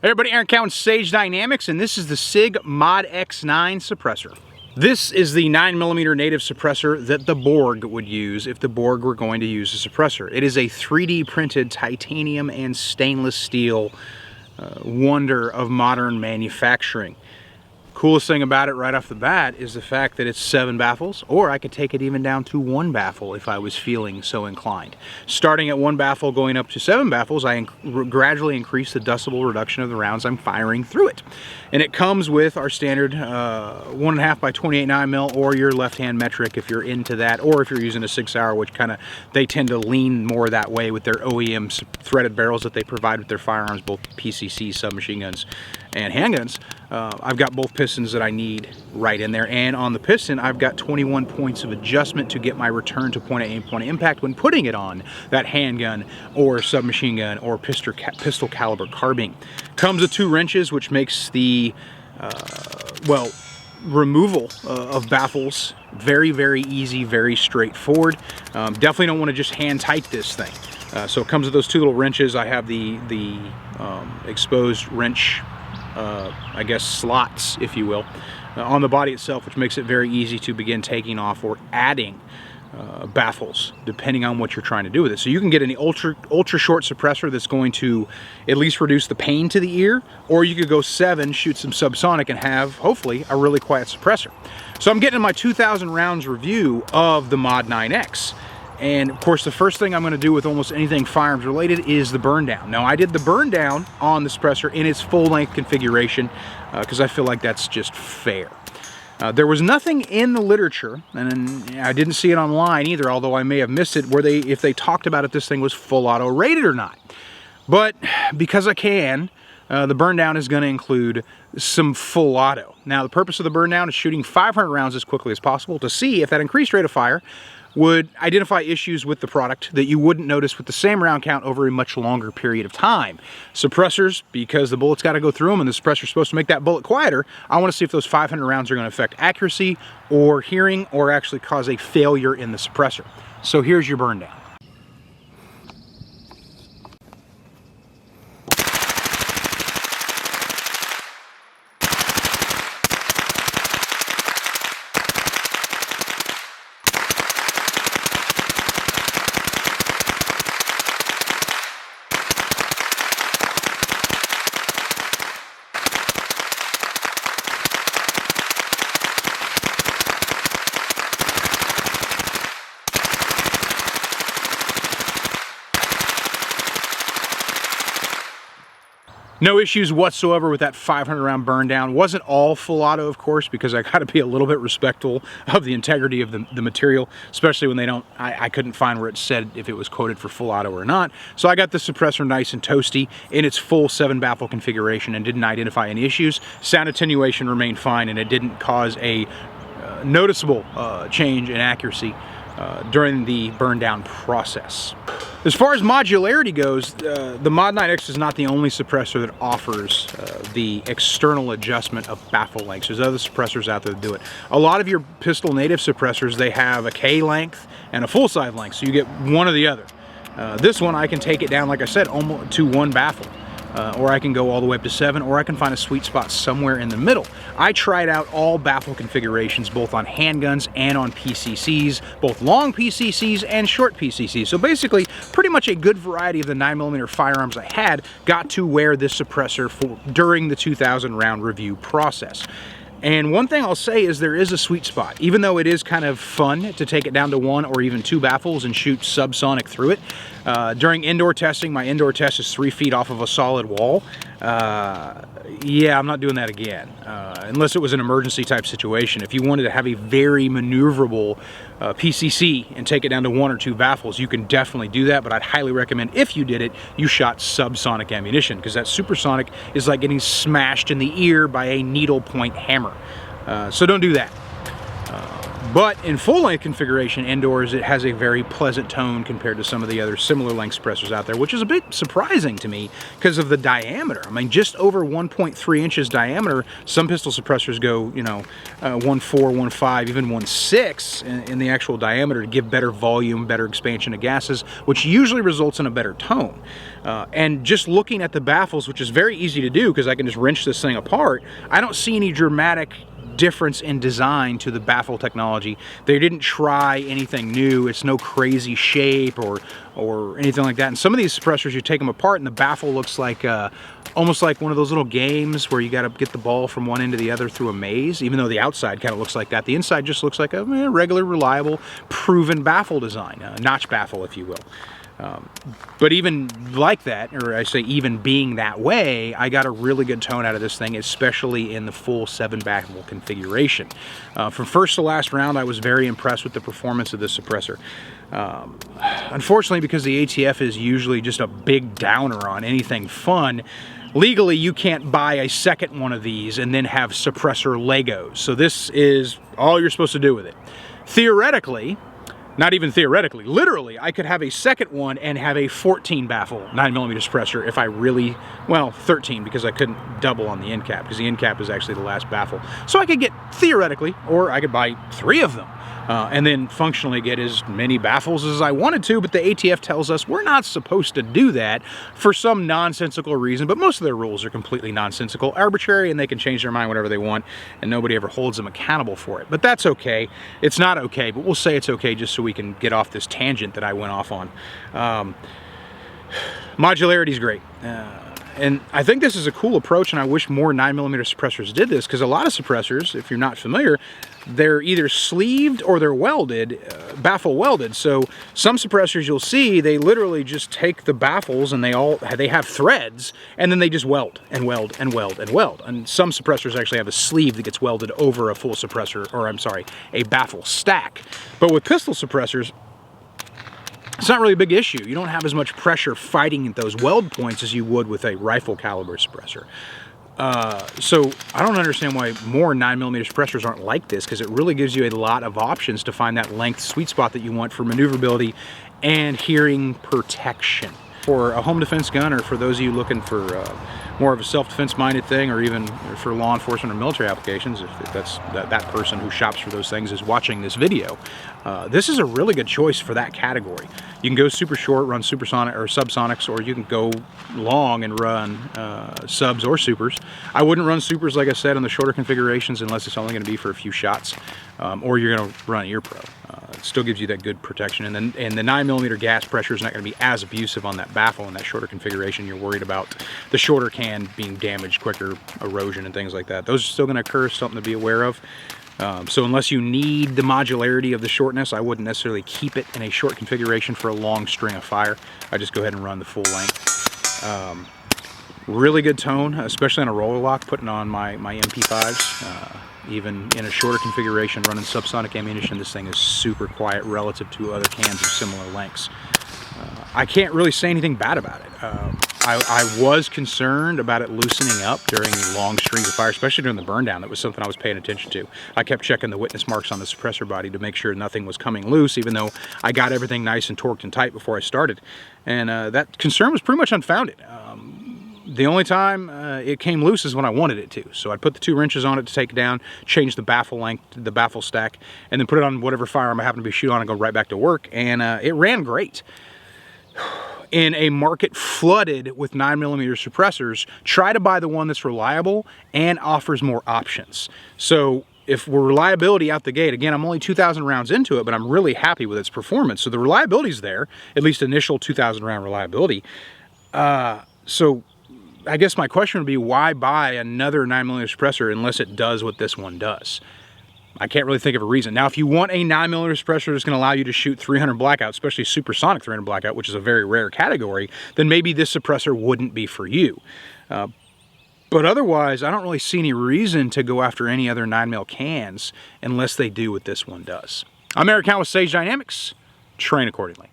Hey everybody, Aaron Cowan, Sage Dynamics, and this is the Sig Mod X9 Suppressor. This is the 9mm native suppressor that the Borg would use if the Borg were going to use a suppressor. It is a 3D printed titanium and stainless steel wonder of modern manufacturing. Coolest thing about it right off the bat is the fact that it's 7 baffles, or I could take it even down to 1 baffle if I was feeling so inclined. Starting at 1 baffle going up to 7 baffles, I gradually increase the decibel reduction of the rounds I'm firing through it. And it comes with our standard 1.5 by 28 9mm, or your left-hand metric if you're into that, or if you're using a Sig Sauer, which they tend to lean more that way with their OEM threaded barrels that they provide with their firearms, both PCCs, submachine guns, and handguns. I've got both pistons that I need right in there, and on the piston I've got 21 points of adjustment to get my return to point of aim, point of impact when putting it on that handgun or submachine gun or pistol caliber carbine. Comes with 2 wrenches, which makes the removal of baffles very, very easy, very straightforward. Definitely don't want to just hand tight this thing. So it comes with those 2 little wrenches. I have the exposed wrench, I guess, slots, if you will, on the body itself, which makes it very easy to begin taking off or adding baffles, depending on what you're trying to do with it. So you can get an ultra short suppressor that's going to at least reduce the pain to the ear, or you could go 7, shoot some subsonic, and have, hopefully, a really quiet suppressor. So I'm getting my 2,000 rounds review of the Mod 9X. And of course, the first thing I'm going to do with almost anything firearms related is the burn down. Now, I did the burn down on the suppressor in its full length configuration because I feel like that's just fair. There was nothing in the literature, and I didn't see it online either, although I may have missed it, where if they talked about if this thing was full auto rated or not. But because I can, the burn down is going to include some full auto. Now, the purpose of the burn down is shooting 500 rounds as quickly as possible to see if that increased rate of fire would identify issues with the product that you wouldn't notice with the same round count over a much longer period of time. Suppressors, because the bullet's got to go through them and the suppressor's supposed to make that bullet quieter, I want to see if those 500 rounds are going to affect accuracy or hearing or actually cause a failure in the suppressor. So here's your burn down. No issues whatsoever with that 500 round burn down. Wasn't all full auto, of course, because I got to be a little bit respectful of the integrity of the material, especially when they don't, I couldn't find where it said if it was coded for full auto or not. So I got the suppressor nice and toasty in its full 7 baffle configuration and didn't identify any issues. Sound attenuation remained fine, and it didn't cause a noticeable change in accuracy during the burn down process. As far as modularity goes, the Mod 9X is not the only suppressor that offers the external adjustment of baffle lengths. There's other suppressors out there that do it. A lot of your pistol native suppressors, they have a K length and a full size length, so you get one or the other. This one, I can take it down, like I said, almost to 1 baffle. Or I can go all the way up to 7, or I can find a sweet spot somewhere in the middle. I tried out all baffle configurations, both on handguns and on PCCs, both long PCCs and short PCCs. So basically, pretty much a good variety of the 9mm firearms I had got to wear this suppressor during the 2,000 round review process. And one thing I'll say is there is a sweet spot. Even though it is kind of fun to take it down to 1 or even 2 baffles and shoot subsonic through it, during indoor testing, my indoor test is 3 feet off of a solid wall. Yeah, I'm not doing that again, unless it was an emergency type situation. If you wanted to have a very maneuverable PCC and take it down to 1 or 2 baffles, you can definitely do that, but I'd highly recommend, if you did it, you shot subsonic ammunition, because that supersonic is like getting smashed in the ear by a needle point hammer. So don't do that. But in full-length configuration indoors, it has a very pleasant tone compared to some of the other similar length suppressors out there, which is a bit surprising to me because of the diameter. I mean, just over 1.3 inches diameter. Some pistol suppressors go, you know, 1.4, 1.5, even 1.6 in the actual diameter to give better volume, better expansion of gases, which usually results in a better tone. And just looking at the baffles, which is very easy to do because I can just wrench this thing apart, I don't see any dramatic difference in design to the baffle technology. They didn't try anything new. It's no crazy shape or anything like that. And some of these suppressors, you take them apart and the baffle looks like almost like one of those little games where you got to get the ball from one end to the other through a maze, even though the outside kind of looks like that. The inside just looks like a regular, reliable, proven baffle design, a notch baffle, if you will. But even like that, or I say even being that way, I got a really good tone out of this thing, especially in the full 7 baffle configuration. From first to last round, I was very impressed with the performance of this suppressor. Unfortunately, because the ATF is usually just a big downer on anything fun, legally you can't buy a second one of these and then have suppressor Legos. So this is all you're supposed to do with it. Theoretically, not even theoretically, literally, I could have a second one and have a 14 baffle 9mm suppressor if I really, well, 13 because I couldn't double on the end cap because the end cap is actually the last baffle. So I could get, theoretically, or I could buy 3 of them and then functionally get as many baffles as I wanted to, but the ATF tells us we're not supposed to do that for some nonsensical reason, but most of their rules are completely nonsensical, arbitrary, and they can change their mind whenever they want, and nobody ever holds them accountable for it. But that's okay. It's not okay, but we'll say it's okay just so we can get off this tangent that I went off on. Modularity is great. And I think this is a cool approach, and I wish more 9mm suppressors did this, because a lot of suppressors, if you're not familiar, they're either sleeved or they're welded, baffle welded. So some suppressors you'll see, they literally just take the baffles and they have threads, and then they just weld and weld and weld and weld. And some suppressors actually have a sleeve that gets welded over a full suppressor, or I'm sorry, a baffle stack. But with pistol suppressors, it's not really a big issue. You don't have as much pressure fighting at those weld points as you would with a rifle caliber suppressor. So I don't understand why more 9mm suppressors aren't like this, because it really gives you a lot of options to find that length sweet spot that you want for maneuverability and hearing protection. For a home defense gun, or for those of you looking for more of a self-defense minded thing, or even for law enforcement or military applications, if that's that person who shops for those things is watching this video, this is a really good choice for that category. You can go super short, run supersonic or subsonics, or you can go long and run subs or supers. I wouldn't run supers, like I said, on the shorter configurations unless it's only going to be for a few shots, or you're going to run ear pro. It still gives you that good protection, and the 9mm gas pressure is not going to be as abusive on that baffle in that shorter configuration. You're worried about the shorter can being damaged quicker, erosion and things like that. Those are still going to occur, something to be aware of. So unless you need the modularity of the shortness, I wouldn't necessarily keep it in a short configuration for a long string of fire. I just go ahead and run the full length. Really good tone, especially on a roller lock, putting on my MP5s. Even in a shorter configuration, running subsonic ammunition, this thing is super quiet relative to other cans of similar lengths. I can't really say anything bad about it. I was concerned about it loosening up during long strings of fire, especially during the burn down. That was something I was paying attention to. I kept checking the witness marks on the suppressor body to make sure nothing was coming loose, even though I got everything nice and torqued and tight before I started. And that concern was pretty much unfounded. The only time it came loose is when I wanted it to. So I'd put the 2 wrenches on it to take it down, change the baffle length, the baffle stack, and then put it on whatever firearm I happen to be shooting on and go right back to work. And it ran great. In a market flooded with 9mm suppressors, try to buy the one that's reliable and offers more options. So if we're reliability out the gate, again, I'm only 2,000 rounds into it, but I'm really happy with its performance. So the reliability's there, at least initial 2,000 round reliability. So I guess my question would be, why buy another 9mm suppressor unless it does what this one does? I can't really think of a reason. Now, if you want a 9mm suppressor that's going to allow you to shoot 300 blackout, especially supersonic 300 blackout, which is a very rare category, then maybe this suppressor wouldn't be for you. But otherwise, I don't really see any reason to go after any other 9mm cans unless they do what this one does. I'm Eric Howe with Sage Dynamics. Train accordingly.